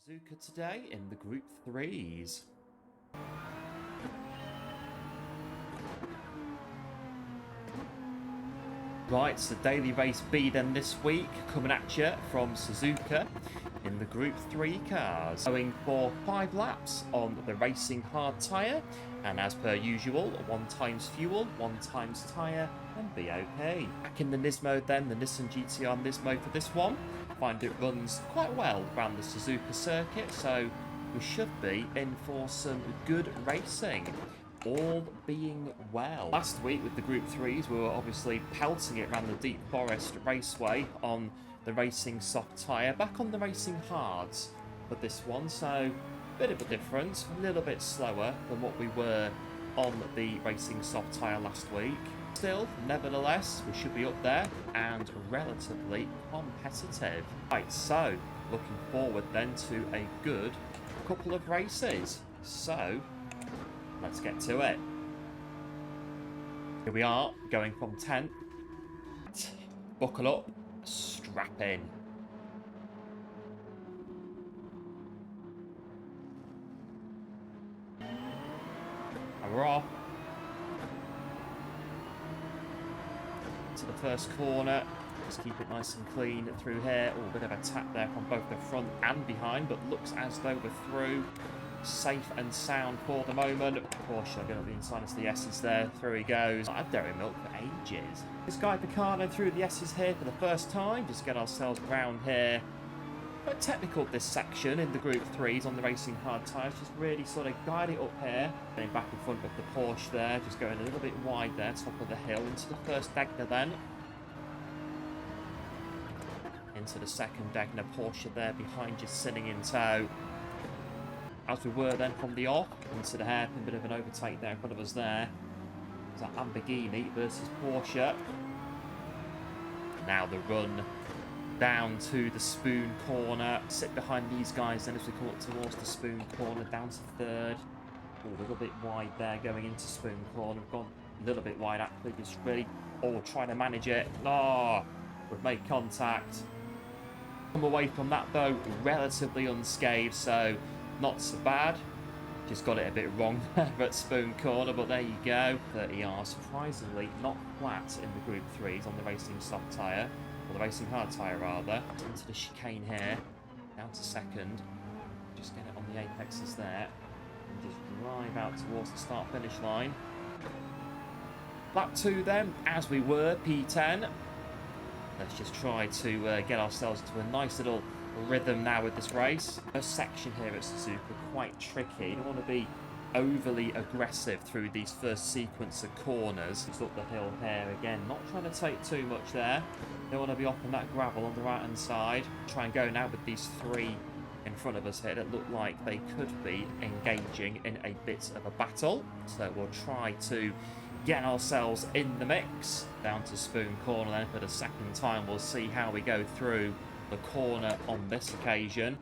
Suzuka today in the Group 3s. Right, it's the daily race B then this week, coming at you from Suzuka in the Group 3 cars. Going for 5 laps on the racing hard tyre, and as per usual, 1 times fuel, 1 times tyre, and be okay. Back in the NIS mode then, the Nissan GTR NIS mode for this one. Find it runs quite well around the Suzuka circuit, so we should be in for some good racing. All being well. Last week with the Group 3s, we were obviously pelting it around the Deep Forest Raceway on the racing soft tyre. Back on the racing hards for this one, so a bit of a difference. A little bit slower than what we were on the racing soft tyre last week. Still, nevertheless, we should be up there and relatively competitive. Right, so looking forward then to a good couple of races. So let's get to it. Here we are, going from 10th. Buckle up, strap in. And we're off. To the first corner. Just keep it nice and clean through here. Oh, a bit of a tap there from both the front and behind, but looks as though we're through. Safe and sound for the moment. Porsche going up the inside of the S's there. Through he goes. I've dairy milk for ages. This guy Picano through the S's here for the first time. Just get ourselves round here. Quite technical this section in the Group 3s on the racing hard tyres. Just really sort of guide it up here. Getting back in front of the Porsche there. Just going a little bit wide there. Top of the hill. Into the first Degner then. Into the second Degner. Porsche there behind, just sitting in tow. As we were then from the off, into the hairpin, bit of an overtake there in front of us there. It's that Lamborghini versus Porsche. Now the run down to the Spoon corner. Sit behind these guys then as we come up towards the Spoon corner, down to third. Oh, a little bit wide there going into Spoon corner. We've gone a little bit wide actually, just really, trying to manage it. Oh, we've made contact. Come away from that though, relatively unscathed, so not so bad. Just got it a bit wrong there at Spoon corner, but there you go. 30R, surprisingly not flat in the Group 3s on the racing soft tyre, or the racing hard tyre rather. Into the chicane here, down to second. Just get it on the apexes there, and just drive out towards the start-finish line. Lap 2 then, as we were, P10. Let's just try to get ourselves into a nice little rhythm now with this race. First section here at Suzuka, quite tricky. You don't want to be overly aggressive through these first sequence of corners. Just up the hill here again, not trying to take too much there. Don't want to be off on that gravel on the right hand side. Try and go now with these 3 in front of us here that look like they could be engaging in a bit of a battle. So we'll try to get ourselves in the mix. Down to Spoon corner then for the second time. We'll see how we go through the corner on this occasion.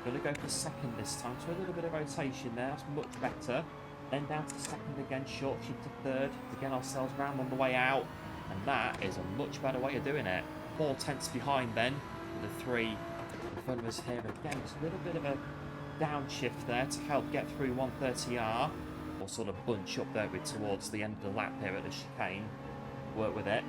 Going to go for second this time, so a little bit of rotation there, that's much better. Then down to second again, short shift to third to get ourselves round on the way out, and that is a much better way of doing it. 4 tenths behind then, with the 3 in front of us here again. Just a little bit of a downshift there to help get through 130R. We'll sort of bunch up there with towards the end of the lap here at the chicane. Work with it.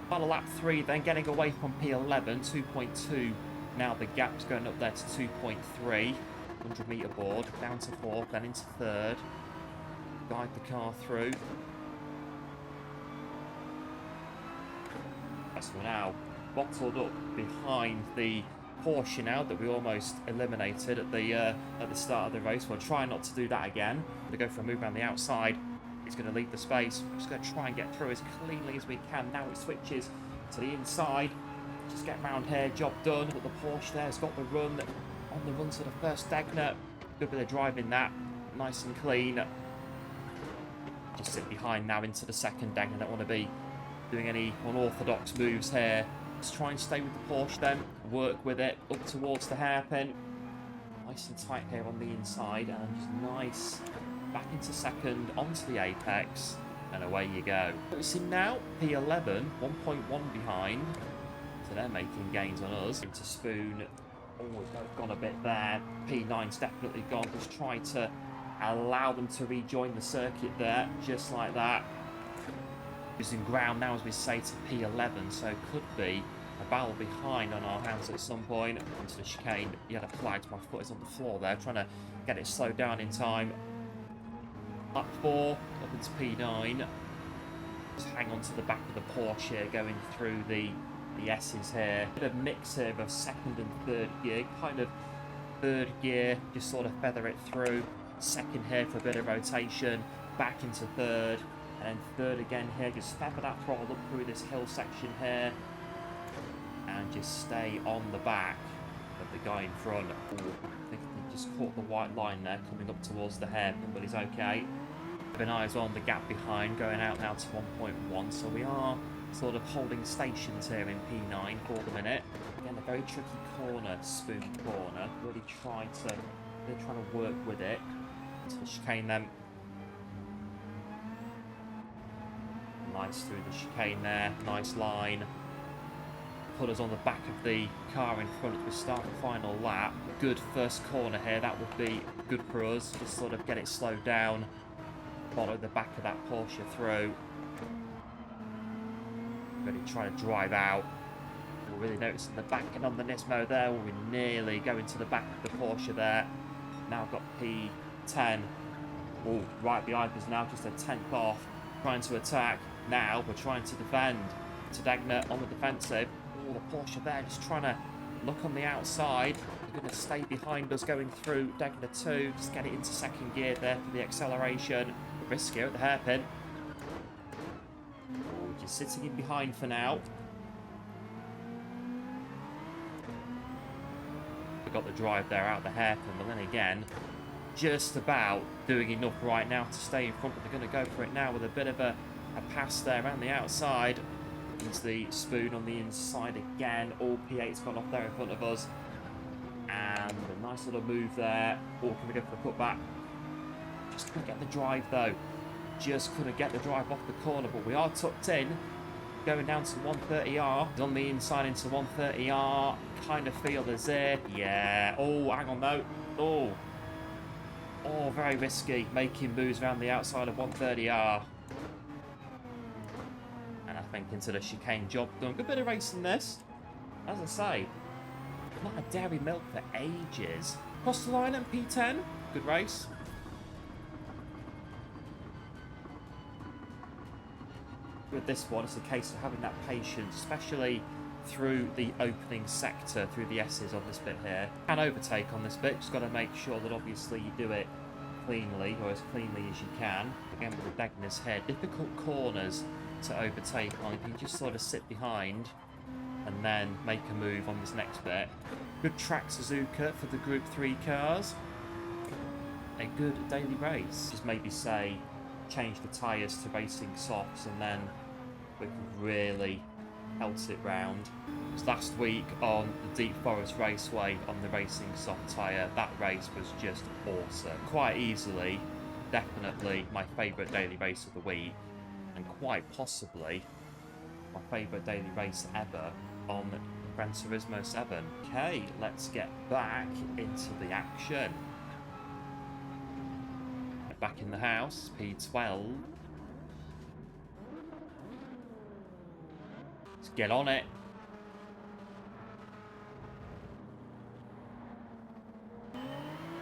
Final lap 3 then, getting away from P11, 2.2. Now the gap's going up there to 2.3. 100 metre board, down to 4th, then into 3rd. Guide the car through. That's for now. Bottled up behind the Porsche now that we almost eliminated at the start of the race. We'll try not to do that again. We'll go for a move around the outside. He's going to leave the space. We're just going to try and get through as cleanly as we can. Now it switches to the inside. Just get round here, job done. But the Porsche there has got the run on the run to the first Degner. Good bit of driving that, nice and clean. Just sit behind now into the second Degner. Don't want to be doing any unorthodox moves here. Let's try and stay with the Porsche then. Work with it up towards the hairpin. Nice and tight here on the inside, and just nice. Back into second, onto the apex, and away you go. Noticing now, P11, 1.1 behind. So they're making gains on us. Into Spoon Oh, we've gone a bit there. P9's definitely gone. Just try to allow them to rejoin the circuit there, just like that. Using ground now, as we say, to P11, so could be a battle behind on our hands at some point. Into the chicane. He had a flag. My foot is on the floor there, trying to get it slowed down in time. Up 4, up into P9. Just hang on to the back of the Porsche here, going through the S's here. Bit of mix here of second and third gear. Kind of third gear, just sort of feather it through. Second here for a bit of rotation. Back into third. And then third again here. Just feather that throttle up through this hill section here. And just stay on the back of the guy in front. Ooh, I think he just caught the white line there, coming up towards the hairpin, but he's okay. Keeping eyes on the gap behind, going out now to 1.1. So we are sort of holding stations here in P9 for the minute. Again, a very tricky corner, spoon corner. Really trying to work with it to chicane them. Nice through the chicane there, nice line. Put us on the back of the car in front as we start the final lap. Good first corner here, that would be good for us. Just sort of get it slowed down. Follow the back of that Porsche through. Really trying to drive out. We're really noticing the back end on the Nismo there. We're nearly going to the back of the Porsche there. Now got P10. Oh, right behind us now, just a tenth off. Trying to attack. Now we're trying to defend. Tadagna on the defensive. Oh, the Porsche there just trying to look on the outside. They're going to stay behind us going through Dagna 2. Just get it into second gear there for the acceleration. Riskier at the hairpin. Oh, just sitting in behind for now. We got the drive there out the hairpin, but then again, just about doing enough right now to stay in front, but they're going to go for it now with a bit of a pass there around the outside. Into the spoon on the inside again. All P8's gone off there in front of us. And a nice little move there. Oh, can we go for the putback? Just couldn't get the drive though. Just couldn't get the drive off the corner, but we are tucked in. Going down to 130R. On the inside into 130R. Kind of feel the zip. Yeah. Oh, hang on though. Oh. Oh, very risky. Making moves around the outside of 130R. And I think into the chicane, job done. Good bit of racing this. As I say, not a dairy milk for ages. Cross the line at P10. Good race. With this one, it's a case of having that patience, especially through the opening sector, through the S's on this bit here. Can overtake on this bit, just got to make sure that obviously you do it cleanly, or as cleanly as you can. Again with the Dagna's head, difficult corners to overtake on. You can just sort of sit behind and then make a move on this next bit. Good track Suzuka for the Group 3 cars. A good daily race. Just maybe say, change the tyres to racing softs and then we can really pelt it round. Last week on the Deep Forest Raceway on the racing soft tyre, that race was just awesome. Quite easily, definitely my favourite daily race of the week, and quite possibly my favourite daily race ever on Gran Turismo 7. Okay, let's get back into the action. Back in the house, P12. Let's get on it.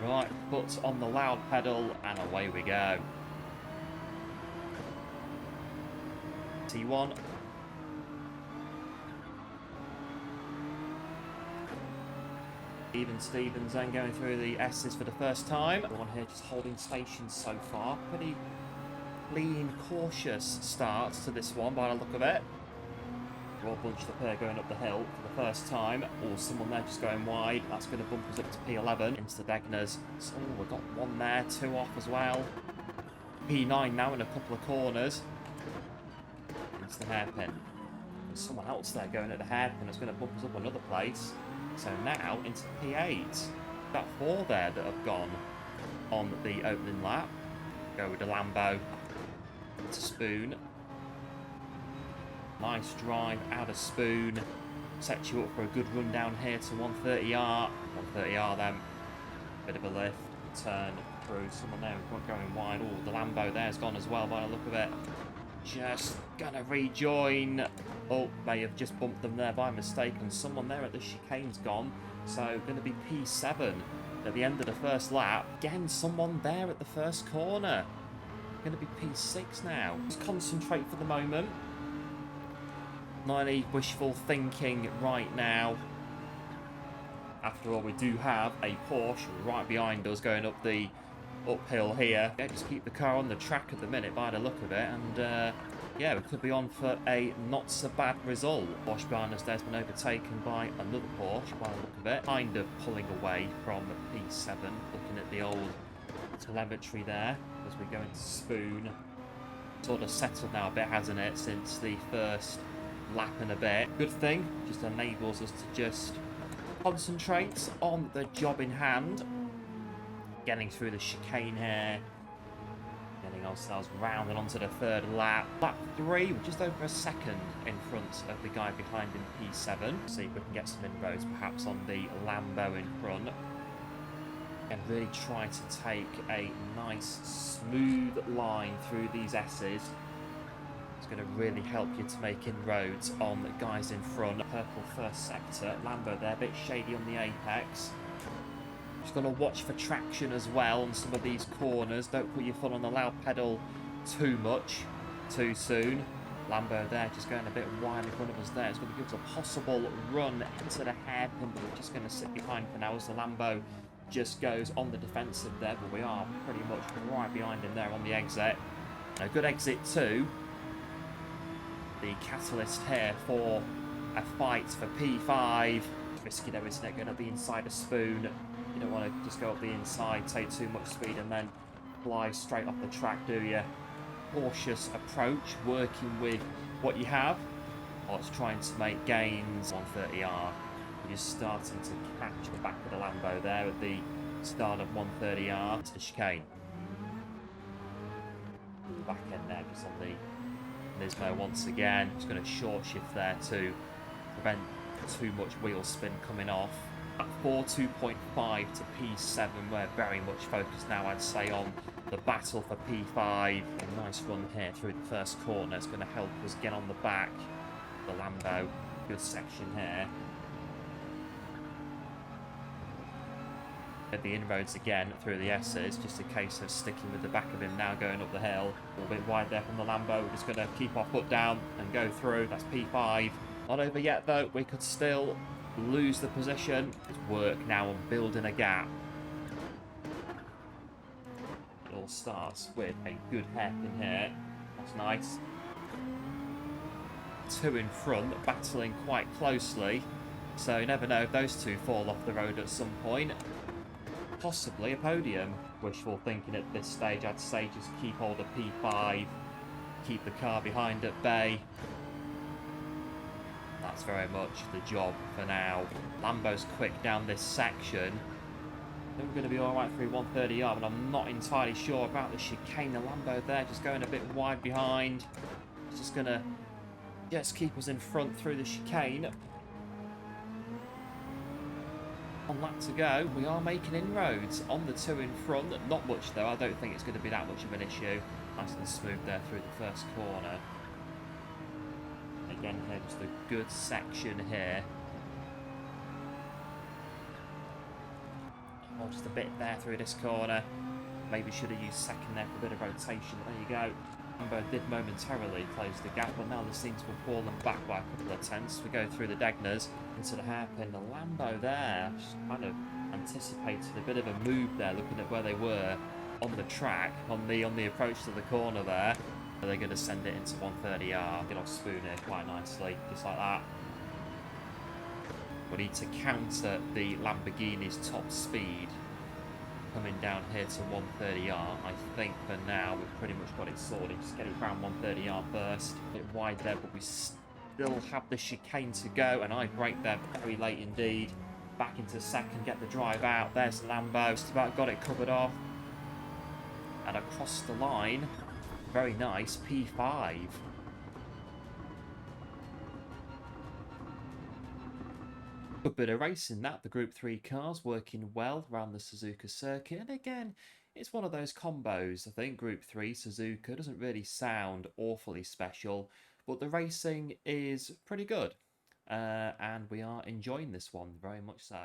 Right, foot on the loud pedal, and away we go. T1. Even Stevens then going through the S's for the first time. Everyone here just holding stations so far. Pretty clean, cautious start to this one by the look of it. We're all bunched up here going up the hill for the first time. Oh, someone there just going wide. That's going to bump us up to P11 into the Dagnas. So we've got one there, two off as well. P9 now in a couple of corners. Into the hairpin. There's someone else there going at the hairpin that's going to bump us up another place. So now into P8. Got four there that have gone on the opening lap. Go with the Lambo into Spoon. Nice drive out of Spoon. Set you up for a good run down here to 130R. 130R then. Bit of a lift. Turn through. Someone there going wide. Oh, the Lambo there's gone as well by the look of it. Just gonna rejoin. Oh, may have just bumped them there by mistake, and someone there at the chicane's gone. So gonna be P7 at the end of the first lap. Again, someone there at the first corner. Gonna be P6 now. Just concentrate for the moment. Not any wishful thinking right now. After all, we do have a Porsche right behind us going up the uphill here. Yeah, just keep the car on the track at the minute by the look of it, and yeah, we could be on for a not so bad result. Porsche behind us there's been overtaken by another Porsche by the look of it, kind of pulling away from P7. Looking at the old telemetry there as we go into Spoon. Sort of settled now a bit, hasn't it, since the first lap and a bit. Good thing, just enables us to just concentrate on the job in hand. Getting through the chicane here, getting ourselves round and onto the third lap. Lap 3, we're just over a second in front of the guy behind in P7. See if we can get some inroads perhaps on the Lambo in front. And really try to take a nice smooth line through these S's. It's going to really help you to make inroads on the guys in front. Purple first sector, Lambo there, a bit shady on the apex. Just got to watch for traction as well on some of these corners. Don't put your foot on the loud pedal too much, too soon. Lambo there, just going a bit wide in front of us there. It's going to give us a possible run into the hairpin, but we're just going to sit behind for now as the Lambo just goes on the defensive there. But we are pretty much right behind him there on the exit. A good exit too. The catalyst here for a fight for P5. Risky though, isn't it? Going to be inside a Spoon. You don't want to just go up the inside, take too much speed and then fly straight off the track, do you? Cautious approach, working with what you have. Whilst trying to make gains on 30R. We're just starting to catch the back of the Lambo there at the start of 130R to the chicane. Back end there, just on the Nismo once again. Just going to short shift there to prevent too much wheel spin coming off. At 4.2.5 to P7, we're very much focused now, I'd say, on the battle for P5. A nice run here through the first corner. It's going to help us get on the back. The Lambo, good section here. Get the inroads again through the S's, just a case of sticking with the back of him now going up the hill. A little bit wide there from the Lambo. We're just going to keep our foot down and go through. That's P5. Not over yet though. We could still lose the position. It's work now on building a gap. It all starts with a good hairpin here. That's nice. 2 in front, battling quite closely. So you never know if those two fall off the road at some point. Possibly a podium. Wishful thinking at this stage, I'd say just keep hold of P5. Keep the car behind at bay. That's very much the job for now. Lambo's quick down this section. I think we're going to be alright through 130R, but I'm not entirely sure about the chicane. The Lambo there just going a bit wide behind. It's just going to just keep us in front through the chicane. On lap to go, we are making inroads on the 2 in front. Not much though, I don't think it's going to be that much of an issue. Nice and smooth there through the first corner. Again here, just a good section here. Oh, just a bit there through this corner. Maybe should have used second there for a bit of rotation. There you go. Lambo did momentarily close the gap, but now they seem to have fallen back by a couple of tenths. We go through the Degners into the hairpin. The Lambo there just kind of anticipated a bit of a move there, looking at where they were on the track, on the approach to the corner there. They're going to send it into 130R. Get off Spoon here quite nicely, just like that. We need to counter the Lamborghini's top speed coming down here to 130R. I think for now we've pretty much got it sorted. Just get it around 130R first. A bit wide there, but we still have the chicane to go, and I brake there very late indeed. Back into second, get the drive out. There's the Lambo. Just about got it covered off. And across the line, very nice, P5. Good bit of racing that. The Group 3 cars working well around the Suzuka circuit. And again, it's one of those combos. I think Group 3 Suzuka doesn't really sound awfully special, but the racing is pretty good. And we are enjoying this one very much so.